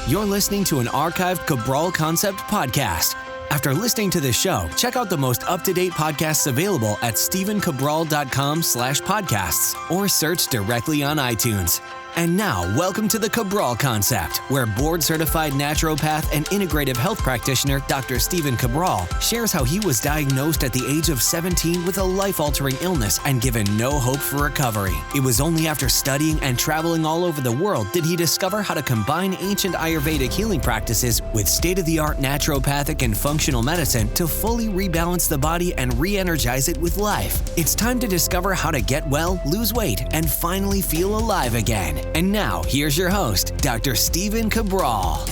You're listening to an archived Cabral Concept podcast. After listening to this show, check out the most up-to-date podcasts available at stephencabral.com/podcasts or search directly on iTunes. And now, welcome to the Cabral Concept, where board-certified naturopath and integrative health practitioner Dr. Stephen Cabral shares how he was diagnosed at the age of 17 with a life-altering illness and given no hope for recovery. It was only after studying and traveling all over the world did he discover how to combine ancient Ayurvedic healing practices with state-of-the-art naturopathic and functional medicine to fully rebalance the body and re-energize it with life. It's time to discover how to get well, lose weight, and finally feel alive again. And now, here's your host, Dr. Stephen Cabral.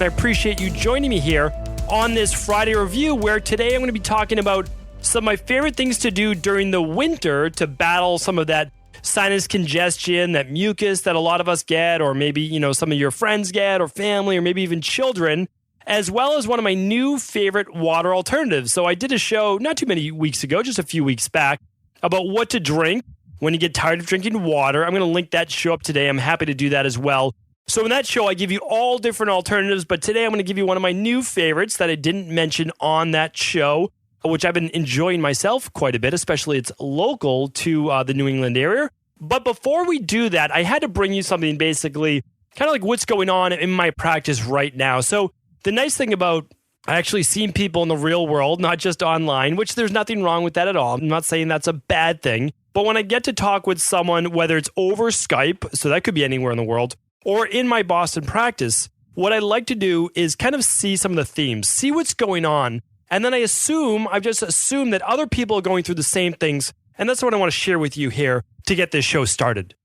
I appreciate you joining me here on this Friday review, where today I'm going to be talking about some of my favorite things to do during the winter to battle some of that sinus congestion, that mucus that a lot of us get, or maybe, some of your friends get, or family, or maybe even children, as well as one of my new favorite water alternatives. So I did a show not too many weeks ago, just a few weeks back, about what to drink when you get tired of drinking water. I'm going to link that show up today. I'm happy to do that as well. So in that show, I give you all different alternatives, but today I'm going to give you one of my new favorites that I didn't mention on that show, which I've been enjoying myself quite a bit, especially it's local to the New England area. But before we do that, I had to bring you something basically kind of like what's going on in my practice right now. So the nice thing about actually seeing people in the real world, not just online, which there's nothing wrong with that at all. I'm not saying that's a bad thing. But when I get to talk with someone, whether it's over Skype, so that could be anywhere in the world, or in my Boston practice, what I like to do is kind of see some of the themes, see what's going on. And then I've just assumed that other people are going through the same things. And that's what I want to share with you here to get this show started.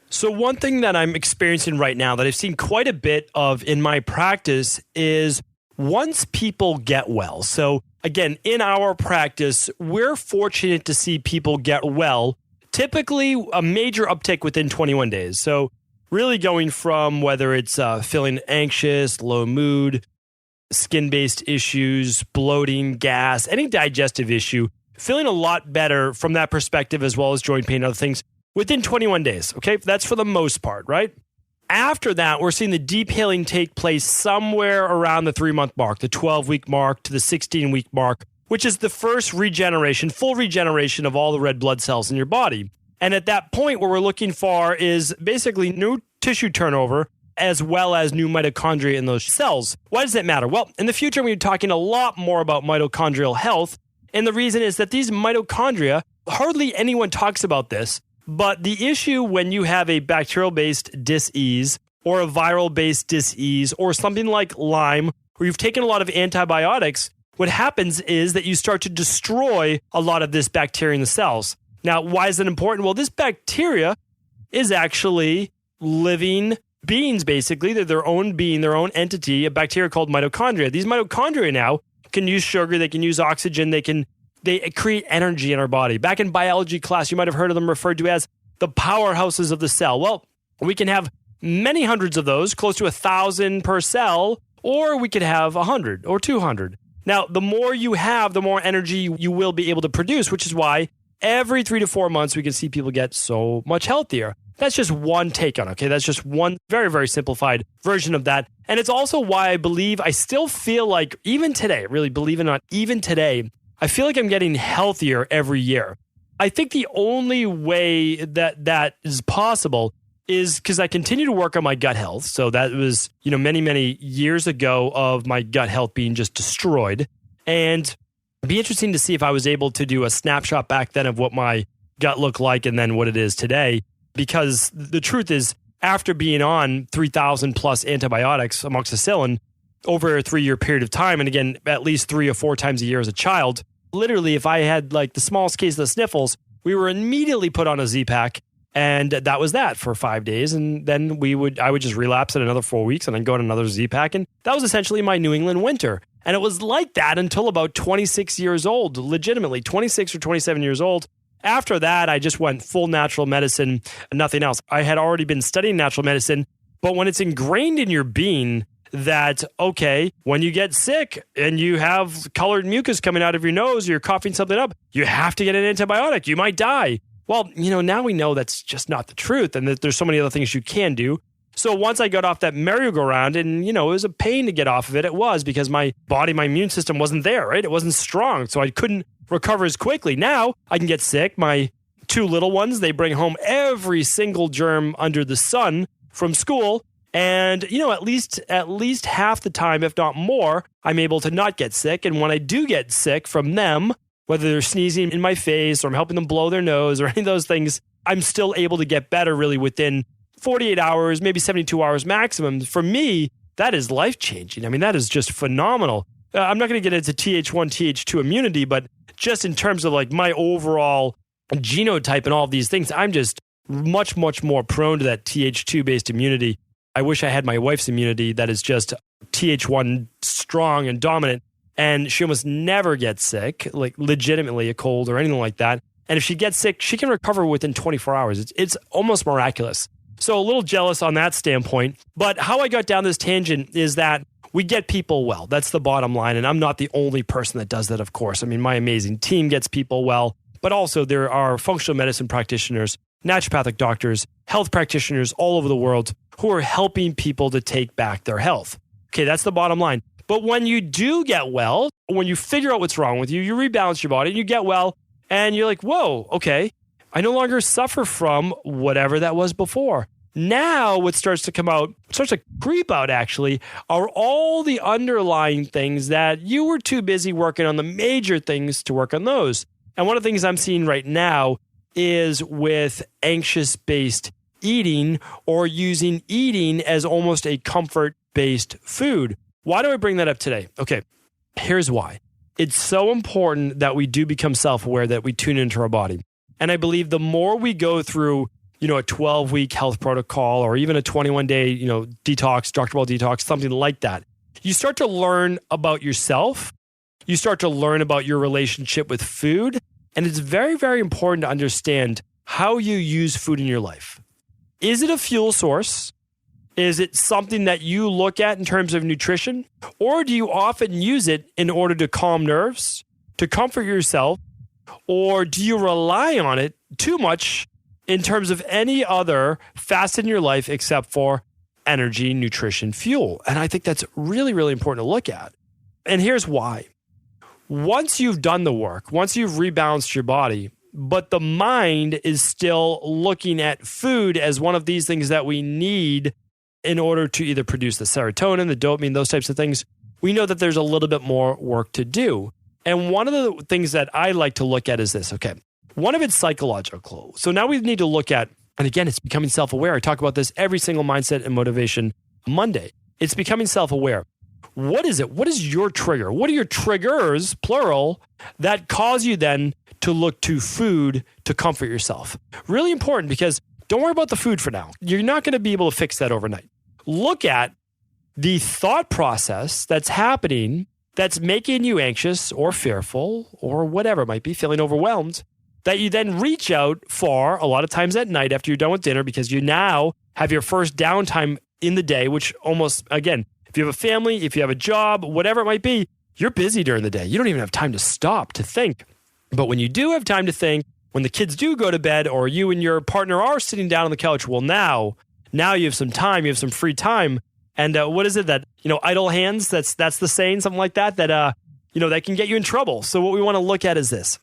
So one thing that I'm experiencing right now that I've seen quite a bit of in my practice is once people get well. So again, in our practice, we're fortunate to see people get well, typically a major uptick within 21 days. So really going from whether it's feeling anxious, low mood, skin-based issues, bloating, gas, any digestive issue, feeling a lot better from that perspective, as well as joint pain and other things within 21 days. Okay, that's for the most part, right? After that, we're seeing the deep healing take place somewhere around the 3-month mark, the 12-week mark to the 16-week mark, which is the first regeneration, full regeneration of all the red blood cells in your body. And at that point, what we're looking for is basically new tissue turnover as well as new mitochondria in those cells. Why does that matter? Well, in the future, we're talking a lot more about mitochondrial health. And the reason is that these mitochondria, hardly anyone talks about this, but the issue when you have a bacterial-based dis-ease or a viral-based dis-ease or something like Lyme, where you've taken a lot of antibiotics, what happens is that you start to destroy a lot of this bacteria in the cells. Now, why is that important? Well, this bacteria is actually living beings, basically. They're their own being, their own entity, a bacteria called mitochondria. These mitochondria now can use sugar, they can use oxygen, they create energy in our body. Back in biology class, you might have heard of them referred to as the powerhouses of the cell. Well, we can have many hundreds of those, close to 1,000 per cell, or we could have 100 or 200. Now, the more you have, the more energy you will be able to produce, which is why every 3 to 4 months, we can see people get so much healthier. That's just one take on it, okay? That's just one very, very simplified version of that. And it's also why I still feel like, even today, really believe it or not, even today, I feel like I'm getting healthier every year. I think the only way that is possible is because I continue to work on my gut health. So that was, many, many years ago of my gut health being just destroyed. And it'd be interesting to see if I was able to do a snapshot back then of what my gut looked like and then what it is today. Because the truth is, after being on 3,000 plus antibiotics, amoxicillin, over a 3-year period of time, and again, at least 3 or 4 times a year as a child, literally, if I had like the smallest case of the sniffles, we were immediately put on a Z-Pack, and that was that for 5 days, and then I would just relapse in another 4 weeks, and then go on another Z-Pack, and that was essentially my New England winter. And it was like that until about 26 years old, legitimately 26 or 27 years old. After that, I just went full natural medicine, nothing else. I had already been studying natural medicine, but when it's ingrained in your being that, okay, when you get sick and you have colored mucus coming out of your nose, you're coughing something up, you have to get an antibiotic, you might die. Well, now we know that's just not the truth and that there's so many other things you can do. So once I got off that merry-go-round, and, it was a pain to get off of it. It was because my body, my immune system wasn't there, right? It wasn't strong. So I couldn't recover as quickly. Now I can get sick. My 2 little ones, they bring home every single germ under the sun from school. And, at least half the time, if not more, I'm able to not get sick. And when I do get sick from them, whether they're sneezing in my face or I'm helping them blow their nose or any of those things, I'm still able to get better really within 48 hours, maybe 72 hours maximum. For me, that is life-changing. I mean, that is just phenomenal. I'm not going to get into Th1, Th2 immunity, but just in terms of like my overall genotype and all of these things, I'm just much, much more prone to that Th2-based immunity. I wish I had my wife's immunity that is just Th1 strong and dominant, and she almost never gets sick, like legitimately a cold or anything like that. And if she gets sick, she can recover within 24 hours. It's almost miraculous. So a little jealous on that standpoint. But how I got down this tangent is that we get people well. That's the bottom line. And I'm not the only person that does that, of course. I mean, my amazing team gets people well, but also there are functional medicine practitioners, naturopathic doctors, health practitioners all over the world who are helping people to take back their health. Okay, that's the bottom line. But when you do get well, when you figure out what's wrong with you, you rebalance your body and you get well and you're like, whoa, okay, I no longer suffer from whatever that was before. Now what starts to come out, starts to creep out actually, are all the underlying things that you were too busy working on the major things to work on those. And one of the things I'm seeing right now is with anxious-based eating or using eating as almost a comfort-based food. Why do I bring that up today? Okay, here's why. It's so important that we do become self-aware, that we tune into our body. And I believe the more we go through, a 12-week health protocol or even a 21-day, detox, Dr. Ball detox, something like that, you start to learn about yourself. You start to learn about your relationship with food. And it's very, very important to understand how you use food in your life. Is it a fuel source? Is it something that you look at in terms of nutrition? Or do you often use it in order to calm nerves, to comfort yourself? Or do you rely on it too much in terms of any other facet in your life except for energy, nutrition, fuel? And I think that's really, really important to look at. And here's why. Once you've done the work, once you've rebalanced your body, but the mind is still looking at food as one of these things that we need in order to either produce the serotonin, the dopamine, those types of things, we know that there's a little bit more work to do. And one of the things that I like to look at is this, okay, one of it's psychological. So now we need to look at, and again, it's becoming self-aware. I talk about this every single Mindset and Motivation Monday. It's becoming self-aware. What is it? What is your trigger? What are your triggers, plural, that cause you then to look to food to comfort yourself? Really important, because don't worry about the food for now. You're not going to be able to fix that overnight. Look at the thought process that's happening that's making you anxious or fearful or whatever it might be, feeling overwhelmed, that you then reach out for a lot of times at night after you're done with dinner, because you now have your first downtime in the day, which almost, again, if you have a family, if you have a job, whatever it might be, you're busy during the day. You don't even have time to stop to think. But when you do have time to think, when the kids do go to bed or you and your partner are sitting down on the couch, well, now you have some time, you have some free time. And what is it that, idle hands, that's the saying, something like that that can get you in trouble. So what we want to look at is this.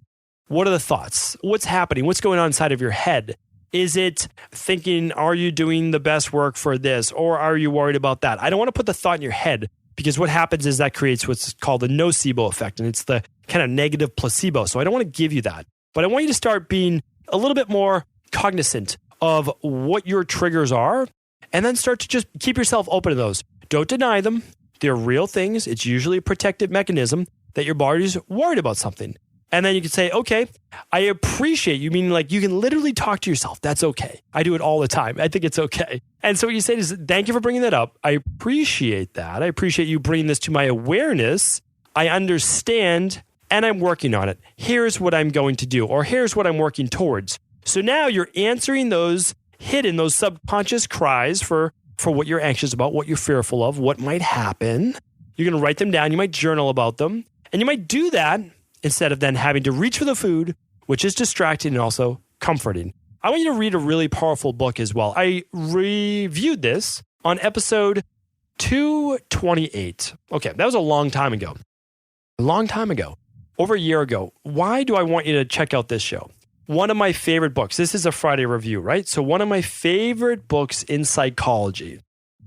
What are the thoughts? What's happening? What's going on inside of your head? Is it thinking, are you doing the best work for this? Or are you worried about that? I don't want to put the thought in your head, because what happens is that creates what's called the nocebo effect. And it's the kind of negative placebo. So I don't want to give you that. But I want you to start being a little bit more cognizant of what your triggers are, and then start to just keep yourself open to those. Don't deny them. They're real things. It's usually a protective mechanism that your body's worried about something. And then you can say, okay, I appreciate you, meaning like you can literally talk to yourself. That's okay. I do it all the time. I think it's okay. And so what you say is, thank you for bringing that up. I appreciate that. I appreciate you bringing this to my awareness. I understand, and I'm working on it. Here's what I'm going to do, or here's what I'm working towards. So now you're answering those subconscious cries for what you're anxious about, what you're fearful of, what might happen. You're going to write them down. You might journal about them. And you might do that instead of then having to reach for the food, which is distracting and also comforting. I want you to read a really powerful book as well. I reviewed this on episode 228. Okay, that was a long time ago. Over a year ago. Why do I want you to check out this show? One of my favorite books. This is a Friday review, right? So one of my favorite books in psychology.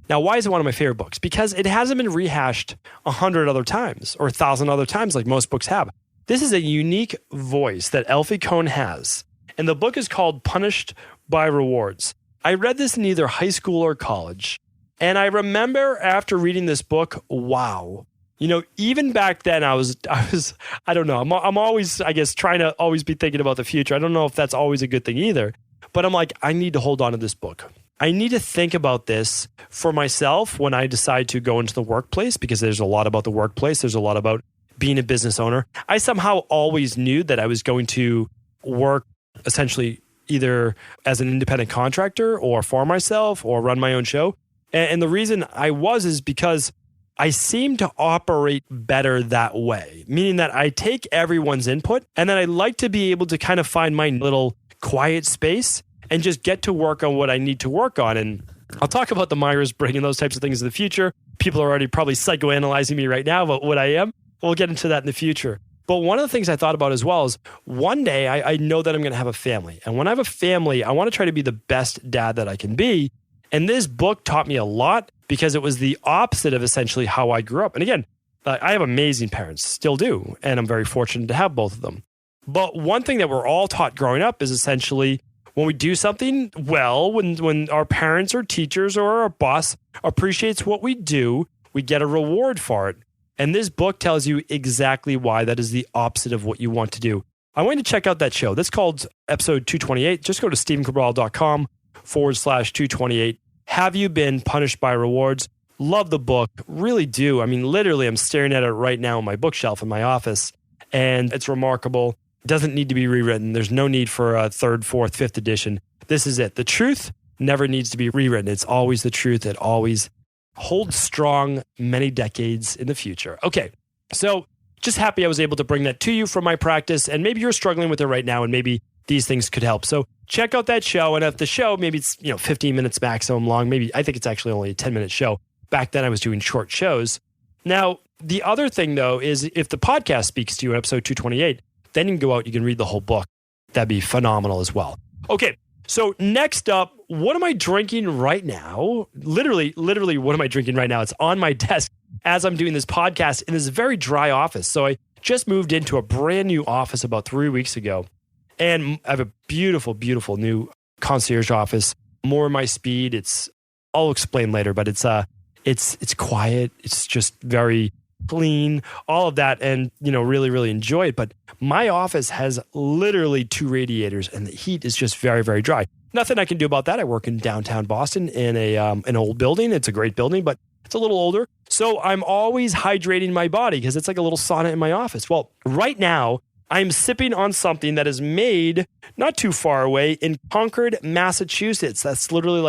Now, why is it one of my favorite books? Because it hasn't been rehashed 100 other times or 1,000 other times like most books have. This is a unique voice that Alfie Kohn has. And the book is called Punished by Rewards. I read this in either high school or college. And I remember after reading this book, wow. You know, even back then I don't know. I'm always, I guess, trying to always be thinking about the future. I don't know if that's always a good thing either. But I'm like, I need to hold on to this book. I need to think about this for myself when I decide to go into the workplace, because there's a lot about the workplace. There's a lot about being a business owner. I somehow always knew that I was going to work essentially either as an independent contractor or for myself or run my own show. And the reason I is because I seem to operate better that way, meaning that I take everyone's input and then I like to be able to kind of find my little quiet space and just get to work on what I need to work on. And I'll talk about the Myers-Briggs and those types of things in the future. People are already probably psychoanalyzing me right now about what I am. We'll get into that in the future. But one of the things I thought about as well is one day I know that I'm going to have a family. And when I have a family, I want to try to be the best dad that I can be. And this book taught me a lot because it was the opposite of essentially how I grew up. And again, I have amazing parents, still do. And I'm very fortunate to have both of them. But one thing that we're all taught growing up is essentially when we do something well, when our parents or teachers or our boss appreciates what we do, we get a reward for it. And this book tells you exactly why that is the opposite of what you want to do. I want you to check out that show. That's called episode 228. Just go to stephencabral.com/228. Have you been punished by rewards? Love the book. Really do. I mean, literally, I'm staring at it right now on my bookshelf in my office, and it's remarkable. It doesn't need to be rewritten. There's no need for a third, fourth, fifth edition. This is it. The truth never needs to be rewritten. It's always the truth. It always holds strong many decades in the future. Okay, so just happy I was able to bring that to you from my practice, and maybe you're struggling with it right now, and maybe these things could help. So check out that show, and if the show, maybe it's 15 minutes maximum long, maybe I think it's actually only a 10-minute show. Back then I was doing short shows. Now, the other thing though is if the podcast speaks to you in episode 228, then you can go out, you can read the whole book. That'd be phenomenal as well. Okay, so next up, what am I drinking right now? Literally, what am I drinking right now? It's on my desk as I'm doing this podcast in this very dry office. So I just moved into a brand new office about 3 weeks ago. And I have a beautiful, beautiful new concierge office, more my speed. I'll explain later, but it's quiet. It's just very clean, all of that. And, really, really enjoy it. But my office has literally 2 radiators and the heat is just very, very dry. Nothing I can do about that. I work in downtown Boston in an old building. It's a great building, but it's a little older. So I'm always hydrating my body because it's like a little sauna in my office. Well, right now, I'm sipping on something that is made not too far away in Concord, Massachusetts. That's literally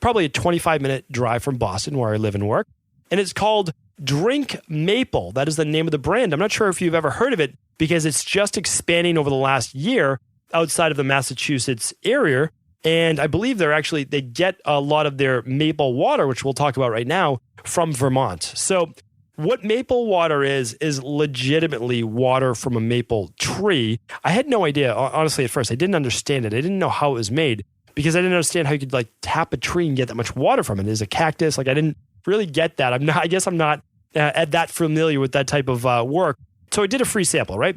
probably a 25-minute drive from Boston where I live and work. And it's called Drink Maple. That is the name of the brand. I'm not sure if you've ever heard of it because it's just expanding over the last year outside of the Massachusetts area. And I believe they get a lot of their maple water, which we'll talk about right now, from Vermont. So what maple water is legitimately water from a maple tree. I had no idea, honestly, at first. I didn't understand it. I didn't know how it was made because I didn't understand how you could tap a tree and get that much water from it. It is a cactus. I didn't really get that. I guess I'm not that familiar with that type of work. So I did a free sample, right?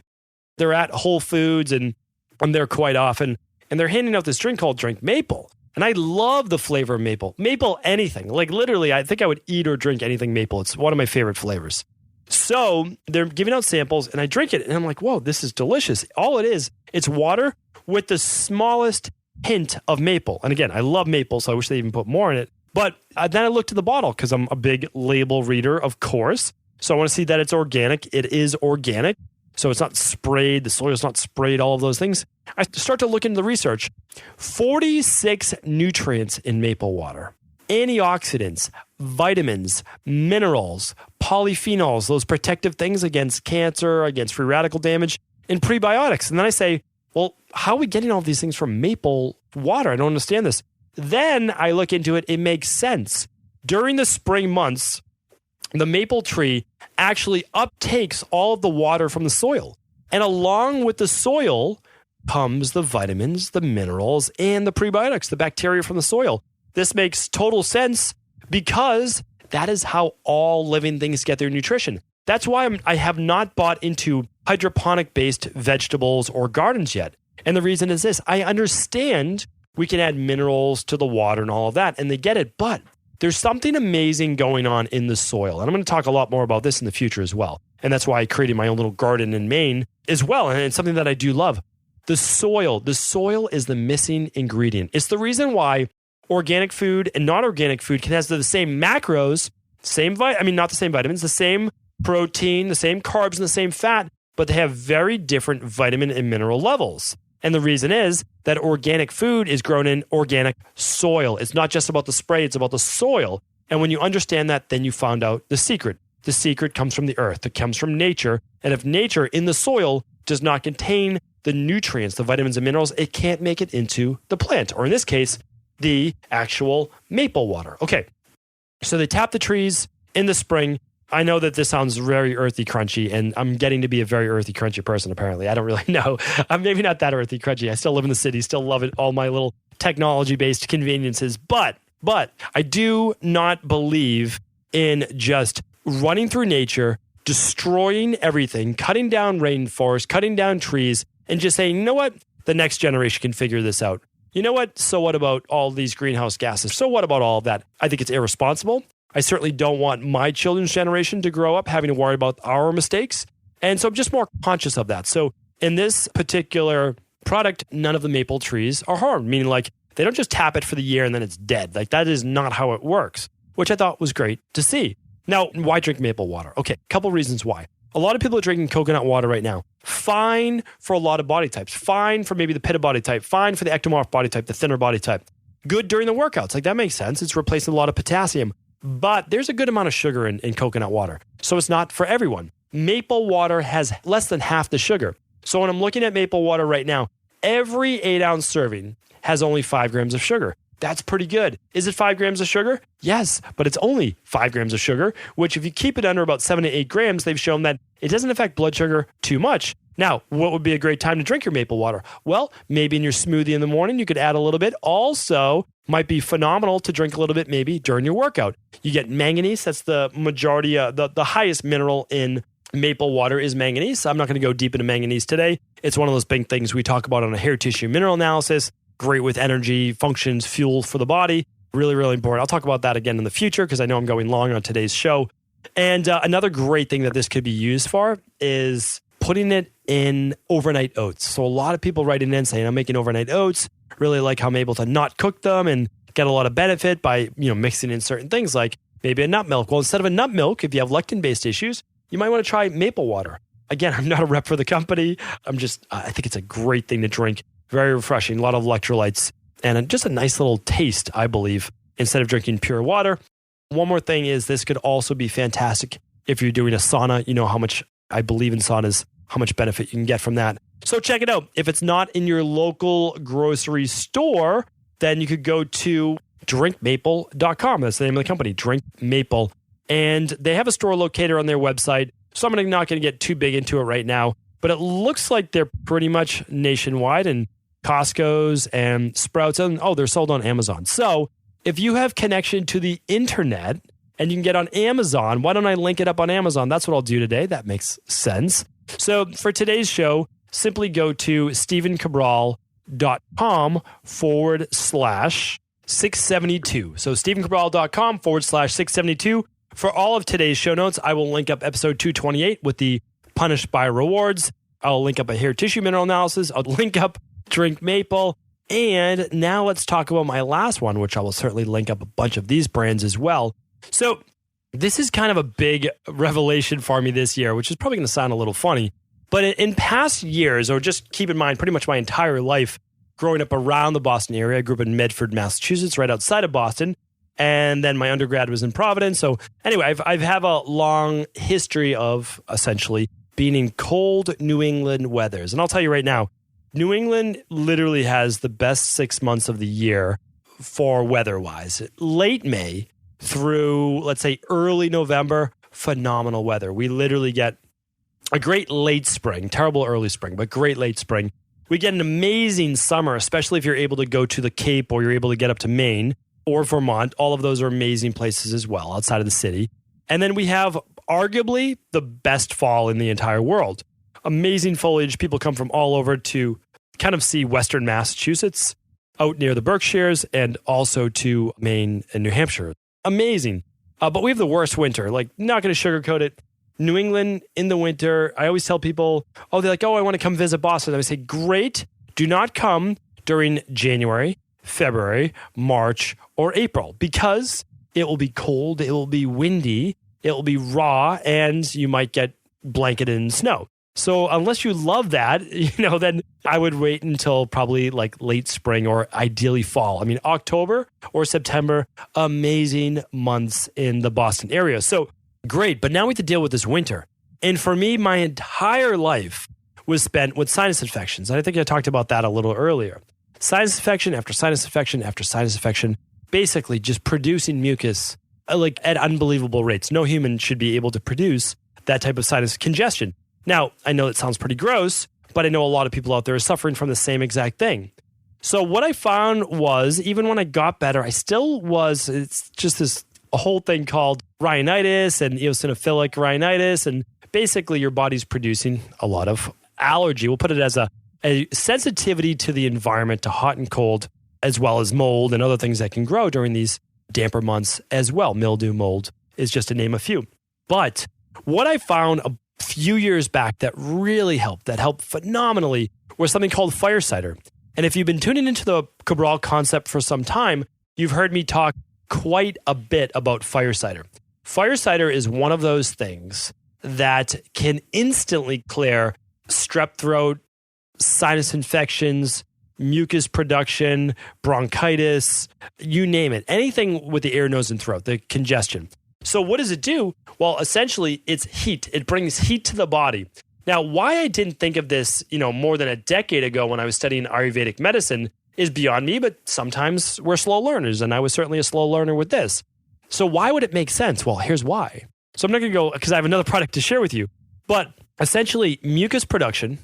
They're at Whole Foods and I'm there quite often. And they're handing out this drink called Drink Maple. And I love the flavor of maple. Maple anything. Literally, I think I would eat or drink anything maple. It's one of my favorite flavors. So they're giving out samples and I drink it and I'm like, whoa, this is delicious. All it is, it's water with the smallest hint of maple. And again, I love maple, so I wish they even put more in it. But then I looked at the bottle because I'm a big label reader, of course. So I want to see that it's organic. It is organic. So it's not sprayed. The soil is not sprayed, all of those things. I start to look into the research. 46 nutrients in maple water. Antioxidants, vitamins, minerals, polyphenols, those protective things against cancer, against free radical damage, and prebiotics. And then I say, well, how are we getting all these things from maple water? I don't understand this. Then I look into it. It makes sense during the spring months, the maple tree actually uptakes all of the water from the soil. And along with the soil comes the vitamins, the minerals, and the prebiotics, the bacteria from the soil. This makes total sense because that is how all living things get their nutrition. That's why I have not bought into hydroponic-based vegetables or gardens yet. And the reason is this. I understand we can add minerals to the water and all of that, and they get it. But there's something amazing going on in the soil. And I'm going to talk a lot more about this in the future as well. And that's why I created my own little garden in Maine as well. And it's something that I do love. The soil is the missing ingredient. It's the reason why organic food and non-organic food can have the same macros, not the same vitamins, the same protein, the same carbs, and the same fat, but they have very different vitamin and mineral levels. And the reason is that organic food is grown in organic soil. It's not just about the spray, it's about the soil. And when you understand that, then you found out the secret. The secret comes from the earth. It comes from nature. And if nature in the soil does not contain the nutrients, the vitamins and minerals, it can't make it into the plant, or in this case, the actual maple water. Okay, so they tap the trees in the spring. I know that this sounds very earthy, crunchy, and I'm getting to be a very earthy, crunchy person, apparently. I don't really know. I'm maybe not that earthy, crunchy. I still live in the city, still love it, all my little technology-based conveniences. But I do not believe in just running through nature, destroying everything, cutting down rainforests, cutting down trees, and just saying, you know what? The next generation can figure this out. You know what? So what about all these greenhouse gases? So what about all of that? I think it's irresponsible. I certainly don't want my children's generation to grow up having to worry about our mistakes. And so I'm just more conscious of that. So in this particular product, none of the maple trees are harmed, meaning like they don't just tap it for the year and then it's dead. Like that is not how it works, which I thought was great to see. Now, why drink maple water? Okay, a couple reasons why. A lot of people are drinking coconut water right now. Fine for a lot of body types. Fine for maybe the pitta body type. Fine for the ectomorph body type, the thinner body type. Good during the workouts. Like that makes sense. It's replacing a lot of potassium. But there's a good amount of sugar in coconut water. So it's not for everyone. Maple water has less than half the sugar. So when I'm looking at maple water right now, every 8-ounce serving has only 5 grams of sugar. That's pretty good. Is it 5 grams of sugar? Yes, but it's only 5 grams of sugar, which if you keep it under about 7 to 8 grams, they've shown that it doesn't affect blood sugar too much. Now, what would be a great time to drink your maple water? Well, maybe in your smoothie in the morning, you could add a little bit. Also, might be phenomenal to drink a little bit maybe during your workout. You get manganese. That's the majority, the highest mineral in maple water is manganese. I'm not going to go deep into manganese today. It's one of those big things we talk about on a hair tissue mineral analysis. Great with energy, functions, fuel for the body. Really, really important. I'll talk about that again in the future because I know I'm going long on today's show. And another great thing that this could be used for is putting it in overnight oats. So a lot of people writing in saying, I'm making overnight oats. Really like how I'm able to not cook them and get a lot of benefit by mixing in certain things like maybe a nut milk. Well, instead of a nut milk, if you have lectin-based issues, you might want to try maple water. Again, I'm not a rep for the company. I think it's a great thing to drink. Very refreshing, a lot of electrolytes, and just a nice little taste, I believe, instead of drinking pure water. One more thing is this could also be fantastic if you're doing a sauna. You know how much I believe in saunas, how much benefit you can get from that. So check it out. If it's not in your local grocery store, then you could go to drinkmaple.com. That's the name of the company, Drink Maple. And they have a store locator on their website. So I'm not going to get too big into it right now, but it looks like they're pretty much nationwide and Costco's and Sprouts, and they're sold on Amazon. So if you have connection to the internet and you can get on Amazon, why don't I link it up on Amazon? That's what I'll do today. That makes sense. So for today's show, simply go to stephencabral.com/672. So stephencabral.com/672. For all of today's show notes, I will link up episode 228 with the Punished by Rewards. I'll link up a hair tissue mineral analysis. I'll link up Drink Maple. And now let's talk about my last one, which I will certainly link up a bunch of these brands as well. So this is kind of a big revelation for me this year, which is probably going to sound a little funny. But in past years, or just keep in mind pretty much my entire life, growing up around the Boston area, I grew up in Medford, Massachusetts, right outside of Boston. And then my undergrad was in Providence. So anyway, I've have a long history of essentially being in cold New England weathers. And I'll tell you right now, New England literally has the best 6 months of the year for weather-wise. Late May through, let's say, early November, phenomenal weather. We literally get a great late spring, terrible early spring, but great late spring. We get an amazing summer, especially if you're able to go to the Cape or you're able to get up to Maine or Vermont. All of those are amazing places as well outside of the city. And then we have arguably the best fall in the entire world. Amazing foliage. People come from all over to kind of see Western Massachusetts, out near the Berkshires, and also to Maine and New Hampshire. Amazing. But we have the worst winter. Like, not going to sugarcoat it. New England in the winter, I always tell people, they're like, I want to come visit Boston. I say, great. Do not come during January, February, March, or April, because it will be cold, it will be windy, it will be raw, and you might get blanketed in snow. So unless you love that, then I would wait until probably like late spring or ideally fall. I mean, October or September, amazing months in the Boston area. So great. But now we have to deal with this winter. And for me, my entire life was spent with sinus infections. And I think I talked about that a little earlier. Sinus infection after sinus infection after sinus infection, basically just producing mucus like at unbelievable rates. No human should be able to produce that type of sinus congestion. Now, I know it sounds pretty gross, but I know a lot of people out there are suffering from the same exact thing. So what I found was, even when I got better, it's just a whole thing called rhinitis and eosinophilic rhinitis. And basically your body's producing a lot of allergy. We'll put it as a sensitivity to the environment, to hot and cold, as well as mold and other things that can grow during these damper months as well. Mildew, mold is just to name a few. But what I found a few years back that helped phenomenally, was something called fire cider. And if you've been tuning into the Cabral concept for some time, you've heard me talk quite a bit about fire cider. Fire cider is one of those things that can instantly clear strep throat, sinus infections, mucus production, bronchitis, you name it. Anything with the ear, nose, and throat, the congestion. So what does it do? Well, essentially, it's heat. It brings heat to the body. Now, why I didn't think of this, more than a decade ago when I was studying Ayurvedic medicine is beyond me, but sometimes we're slow learners, and I was certainly a slow learner with this. So why would it make sense? Well, here's why. So I'm not going to go, because I have another product to share with you. But essentially, mucus production,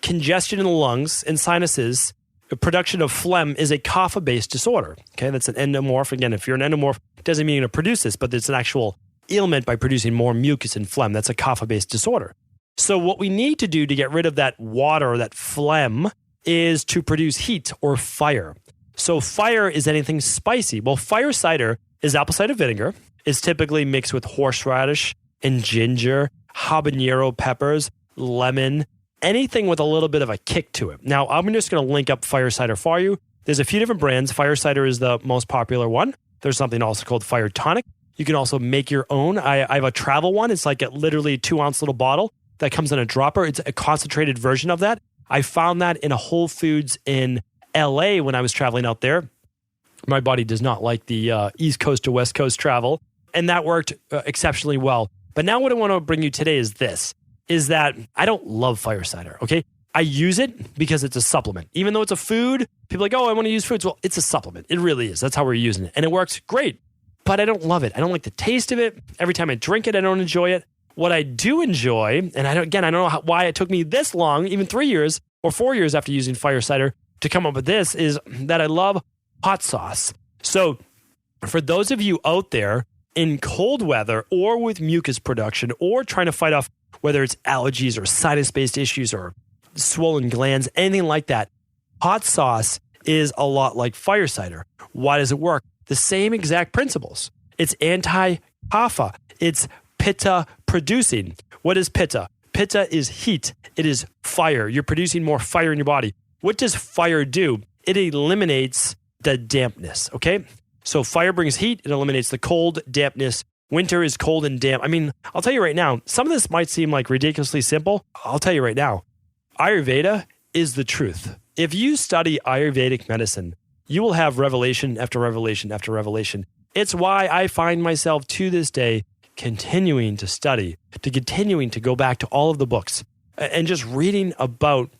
congestion in the lungs and sinuses, the production of phlegm is a kapha-based disorder. Okay, that's an endomorph. Again, if you're an endomorph, it doesn't mean you're going to produce this, but it's an actual ailment by producing more mucus and phlegm. That's a kapha-based disorder. So what we need to do to get rid of that water or that phlegm is to produce heat or fire. So fire is anything spicy. Well, fire cider is apple cider vinegar. It's typically mixed with horseradish and ginger, habanero peppers, lemon, anything with a little bit of a kick to it. Now, I'm just going to link up fire cider for you. There's a few different brands. Fire cider is the most popular one. There's something also called fire tonic. You can also make your own. I have a travel one. It's like a literally 2-ounce little bottle that comes in a dropper. It's a concentrated version of that. I found that in a Whole Foods in LA when I was traveling out there. My body does not like the East Coast to West Coast travel. And that worked exceptionally well. But now what I want to bring you today is that I don't love fire cider, okay? I use it because it's a supplement. Even though it's a food, people are like, I want to use foods. Well, it's a supplement. It really is. That's how we're using it. And it works great. But I don't love it. I don't like the taste of it. Every time I drink it, I don't enjoy it. What I do enjoy, and I don't know why it took me this long, even 3 years or 4 years after using fire cider to come up with this, is that I love hot sauce. So for those of you out there in cold weather or with mucus production or trying to fight off whether it's allergies or sinus-based issues or swollen glands, anything like that, hot sauce is a lot like fire cider. Why does it work? The same exact principles. It's anti-kapha. It's pitta producing. What is pitta? Pitta is heat. It is fire. You're producing more fire in your body. What does fire do? It eliminates the dampness, okay? So fire brings heat. It eliminates the cold, dampness. Winter is cold and damp. I mean, I'll tell you right now, some of this might seem like ridiculously simple. I'll tell you right now, Ayurveda is the truth. If you study Ayurvedic medicine, you will have revelation after revelation after revelation. It's why I find myself to this day continuing to study, continuing to go back to all of the books and just reading about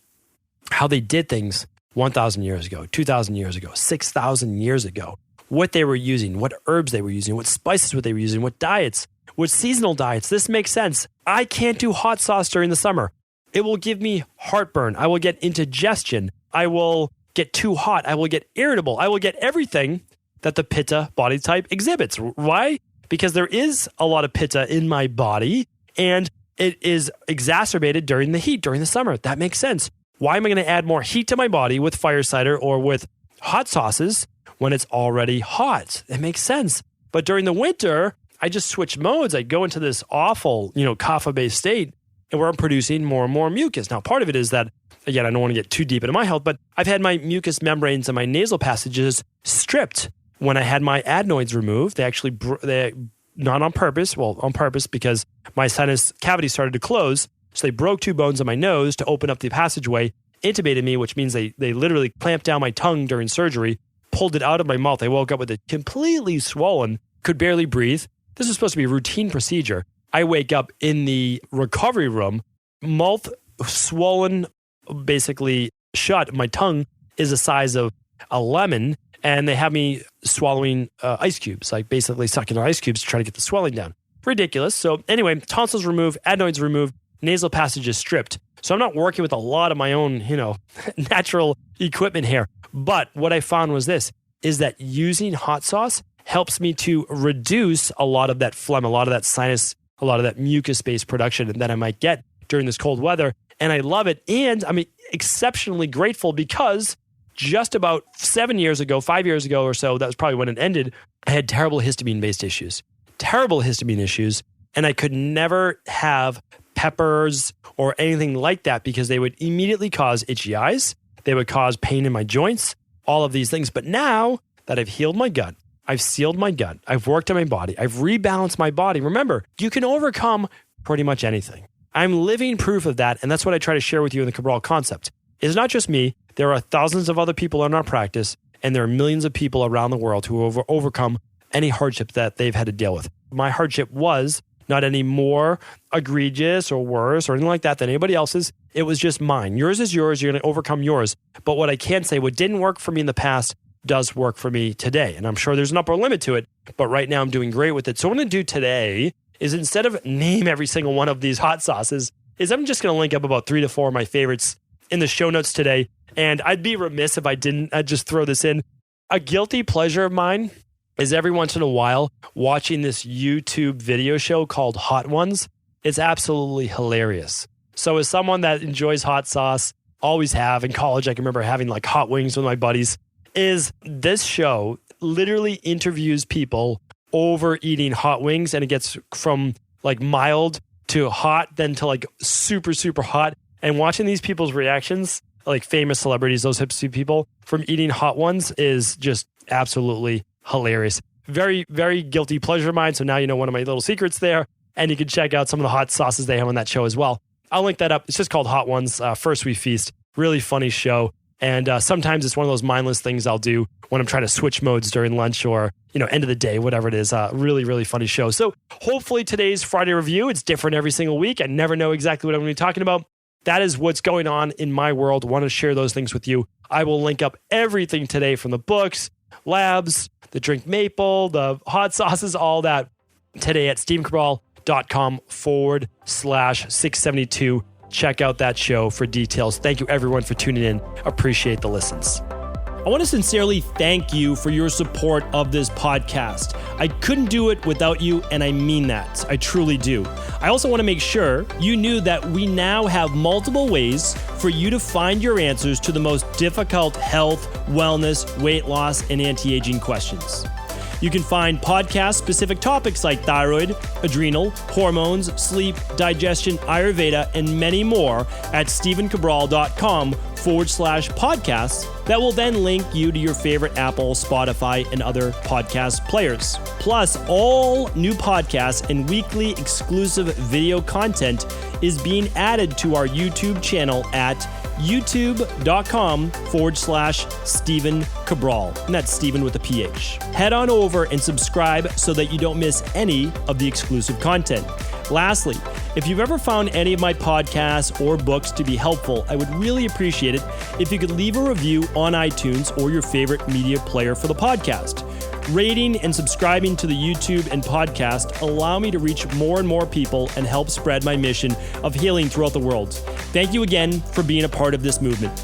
how they did things 1,000 years ago, 2,000 years ago, 6,000 years ago. what they were using, what herbs they were using, what spices they were using, what diets, what seasonal diets. This makes sense. I can't do hot sauce during the summer. It will give me heartburn. I will get indigestion. I will get too hot. I will get irritable. I will get everything that the Pitta body type exhibits. Why? Because there is a lot of Pitta in my body, and it is exacerbated during the heat, during the summer. That makes sense. Why am I going to add more heat to my body with fire cider or with hot sauces when it's already hot? It makes sense. But during the winter, I just switch modes. I go into this awful, kapha-based state and where I'm producing more and more mucus. Now, part of it is that, again, I don't want to get too deep into my health, but I've had my mucous membranes and my nasal passages stripped. When I had my adenoids removed, they not on purpose, on purpose because my sinus cavity started to close. So they broke 2 bones in my nose to open up the passageway, intubated me, which means they literally clamped down my tongue during surgery, pulled it out of my mouth. I woke up with it completely swollen, could barely breathe. This was supposed to be a routine procedure. I wake up in the recovery room, mouth swollen, basically shut. My tongue is the size of a lemon, and they have me swallowing ice cubes, like basically sucking on ice cubes to try to get the swelling down. Ridiculous. So anyway, tonsils removed, adenoids removed, nasal passages stripped. So I'm not working with a lot of my own, natural equipment here. But what I found was this, is that using hot sauce helps me to reduce a lot of that phlegm, a lot of that sinus, a lot of that mucus-based production that I might get during this cold weather. And I love it. And I'm exceptionally grateful because just about 5 years ago or so, that was probably when it ended, I had terrible histamine-based issues. And I could never have peppers or anything like that because they would immediately cause itchy eyes. They would cause pain in my joints, all of these things. But now that I've healed my gut, I've sealed my gut, I've worked on my body, I've rebalanced my body. Remember, you can overcome pretty much anything. I'm living proof of that. And that's what I try to share with you in the Cabral concept. It's not just me. There are thousands of other people in our practice, and there are millions of people around the world who have overcome any hardship that they've had to deal with. My hardship was not any more egregious or worse or anything like that than anybody else's. It was just mine. Yours is yours. You're going to overcome yours. But what I can say, what didn't work for me in the past does work for me today. And I'm sure there's an upper limit to it, but right now I'm doing great with it. So what I'm going to do today is instead of name every single one of these hot sauces, is I'm just going to link up about 3 to 4 of my favorites in the show notes today. And I'd be remiss if I didn't just throw this in. A guilty pleasure of mine is every once in a while watching this YouTube video show called Hot Ones. It's absolutely hilarious. So as someone that enjoys hot sauce, always have in college, I can remember having like hot wings with my buddies, is this show literally interviews people over eating hot wings, and it gets from like mild to hot, then to like super, super hot. And watching these people's reactions, like famous celebrities, those hipster people, from eating hot ones is just absolutely hilarious. Very, very guilty pleasure of mine. So now you know one of my little secrets there. And you can check out some of the hot sauces they have on that show as well. I'll link that up. It's just called Hot Ones, First We Feast. Really funny show. And sometimes it's one of those mindless things I'll do when I'm trying to switch modes during lunch or, end of the day, whatever it is. Really, really funny show. So hopefully today's Friday review, it's different every single week. I never know exactly what I'm going to be talking about. That is what's going on in my world. I want to share those things with you. I will link up everything today from the books, labs, the drink maple, the hot sauces, all that today at stephencabral.com/672. Check out that show for details. Thank you everyone for tuning in. Appreciate the listens. I want to sincerely thank you for your support of this podcast. I couldn't do it without you, and I mean that. I truly do. I also want to make sure you knew that we now have multiple ways for you to find your answers to the most difficult health, wellness, weight loss, and anti-aging questions. You can find podcast-specific topics like thyroid, adrenal, hormones, sleep, digestion, Ayurveda, and many more at stephencabral.com/podcasts that will then link you to your favorite Apple, Spotify, and other podcast players. Plus, all new podcasts and weekly exclusive video content is being added to our YouTube channel at youtube.com/Stephen Cabral. And that's Stephen with a PH. Head on over and subscribe so that you don't miss any of the exclusive content. Lastly, if you've ever found any of my podcasts or books to be helpful, I would really appreciate it if you could leave a review on iTunes or your favorite media player for the podcast. Rating and subscribing to the YouTube and podcast allow me to reach more and more people and help spread my mission of healing throughout the world. Thank you again for being a part of this movement.